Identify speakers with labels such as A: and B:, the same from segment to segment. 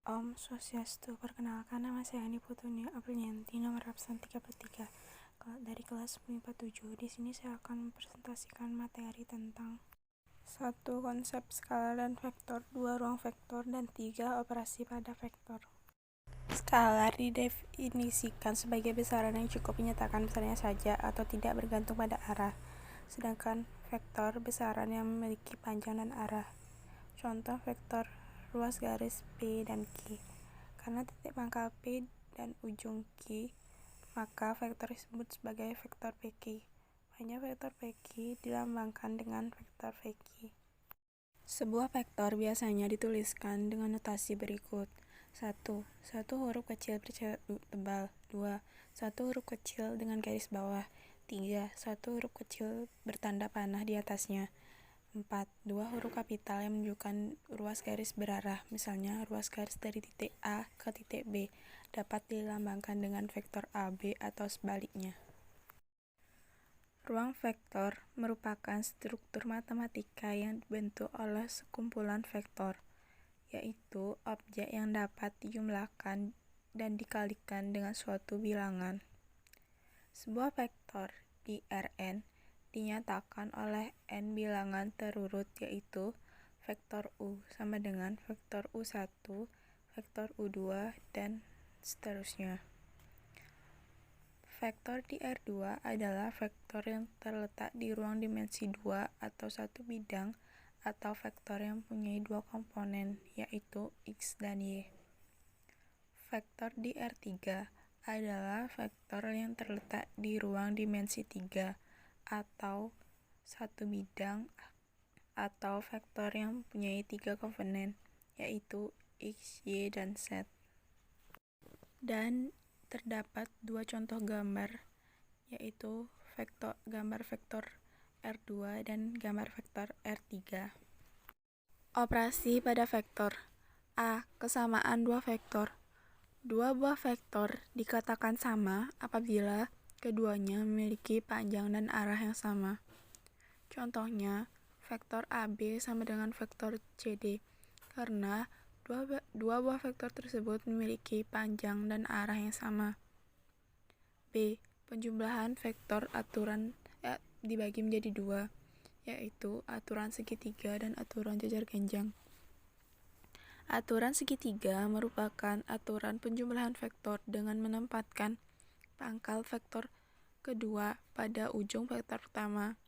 A: Om Swastiastu. Perkenalkan, nama saya Ani Putuni Aprianti, nomor absen 33 dari kelas 47. Di sini saya akan mempresentasikan materi tentang 1. Konsep skala dan vektor, 2. Ruang vektor, dan 3. Operasi pada vektor. Skalar didefinisikan sebagai besaran yang cukup menyatakan besarnya saja atau tidak bergantung pada arah, sedangkan vektor besaran yang memiliki panjang dan arah. Contoh vektor ruas garis P dan Q. Karena titik pangkal P dan ujung Q, maka vektor disebut sebagai vektor PQ. Panjang vektor PQ dilambangkan dengan vektor VQ. Sebuah vektor biasanya dituliskan dengan notasi berikut. 1. Satu huruf kecil bercak tebal. 2. Satu huruf kecil dengan garis bawah. 3. Satu huruf kecil bertanda panah di atasnya. 4. Dua huruf kapital yang menunjukkan ruas garis berarah, misalnya ruas garis dari titik A ke titik B, dapat dilambangkan dengan vektor AB atau sebaliknya. Ruang vektor merupakan struktur matematika yang dibentuk oleh sekumpulan vektor, yaitu objek yang dapat dijumlahkan dan dikalikan dengan suatu bilangan. Sebuah vektor di Rn dinyatakan oleh n bilangan terurut, yaitu vektor U sama dengan vektor U1, vektor U2, dan seterusnya. Vektor di R2 adalah vektor yang terletak di ruang dimensi 2 atau satu bidang, atau vektor yang mempunyai dua komponen, yaitu X dan Y. Vektor di R3 adalah vektor yang terletak di ruang dimensi 3 atau satu bidang, atau vektor yang mempunyai tiga komponen, yaitu X, Y, dan Z. Dan terdapat dua contoh gambar, yaitu gambar vektor R2 dan gambar vektor R3. Operasi pada vektor. A. Kesamaan dua vektor. Dua buah vektor dikatakan sama apabila keduanya memiliki panjang dan arah yang sama. Contohnya, vektor AB sama dengan vektor CD, karena dua buah vektor tersebut memiliki panjang dan arah yang sama. B. Penjumlahan vektor aturan dibagi menjadi dua, yaitu aturan segitiga dan aturan jajar genjang. Aturan segitiga merupakan aturan penjumlahan vektor dengan menempatkan pangkal vektor kedua pada ujung vektor pertama.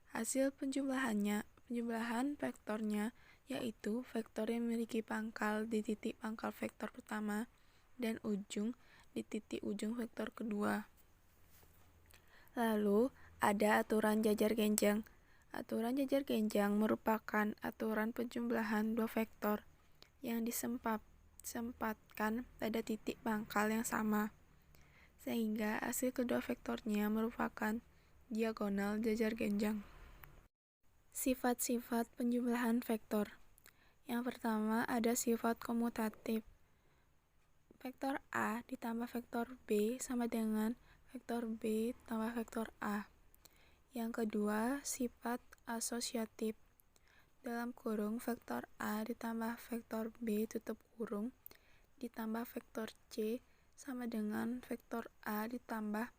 A: Hasil penjumlahan vektornya yaitu vektor yang memiliki pangkal di titik pangkal vektor pertama dan ujung di titik ujung vektor kedua. Lalu ada aturan jajar genjang. Aturan jajar genjang merupakan aturan penjumlahan dua vektor yang disempatkan pada titik pangkal yang sama, sehingga hasil kedua vektornya merupakan diagonal jajar genjang. Sifat-sifat penjumlahan vektor. Yang pertama ada sifat komutatif. Vektor A ditambah vektor B sama dengan vektor B tambah vektor A. Yang kedua, sifat asosiatif. Dalam kurung, vektor A ditambah vektor B tutup kurung ditambah vektor C sama dengan vektor A ditambah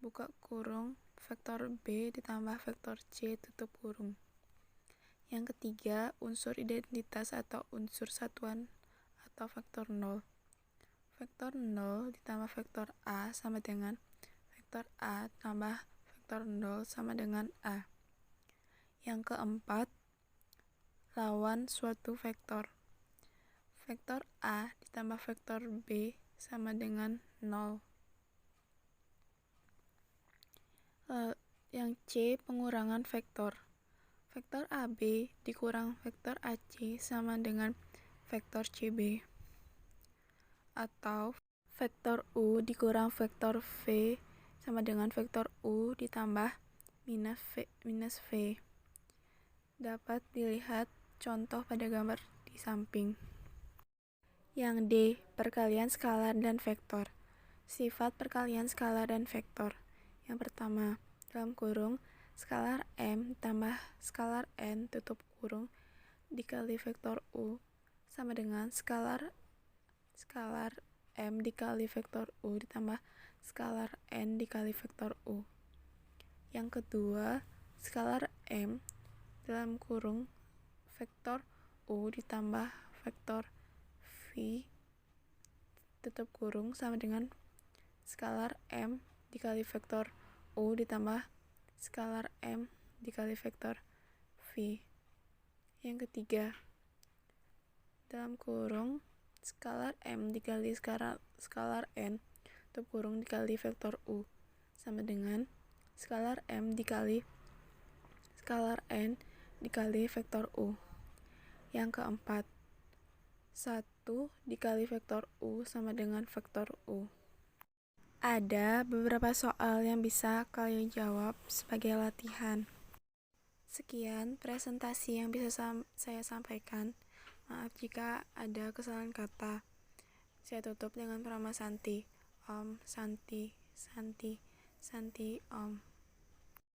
A: buka kurung vektor B ditambah vektor C tutup kurung. Yang ketiga, unsur identitas atau unsur satuan atau vektor 0. Vektor 0 ditambah vektor A sama dengan vektor A tambah vektor 0 sama dengan A. Yang keempat, lawan suatu vektor. Vektor A ditambah vektor B sama dengan 0. Yang C, pengurangan vektor. Vektor AB dikurang vektor AC sama dengan vektor CB. Atau vektor U dikurang vektor V sama dengan vektor U ditambah minus V. Dapat dilihat contoh pada gambar di samping. Yang D, perkalian skalar dan vektor. Sifat perkalian skalar dan vektor. Yang pertama, dalam kurung, skalar M tambah skalar N tutup kurung dikali vektor U sama dengan skalar
B: skalar M dikali vektor U ditambah skalar N dikali vektor U. Yang kedua, skalar M dalam kurung vektor U ditambah vektor V tutup kurung sama dengan skalar M dikali vektor U ditambah skalar M dikali vektor V. Yang ketiga, dalam kurung skalar M dikali skalar N tutup kurung dikali vektor U sama dengan skalar M dikali skalar N dikali vektor U. Yang keempat, 1 dikali vektor U sama dengan vektor U. Ada beberapa soal yang bisa kalian jawab sebagai latihan. Sekian presentasi yang bisa saya sampaikan. Maaf jika ada kesalahan kata. Saya tutup dengan Prama Santi. Santi, Santi, Santi,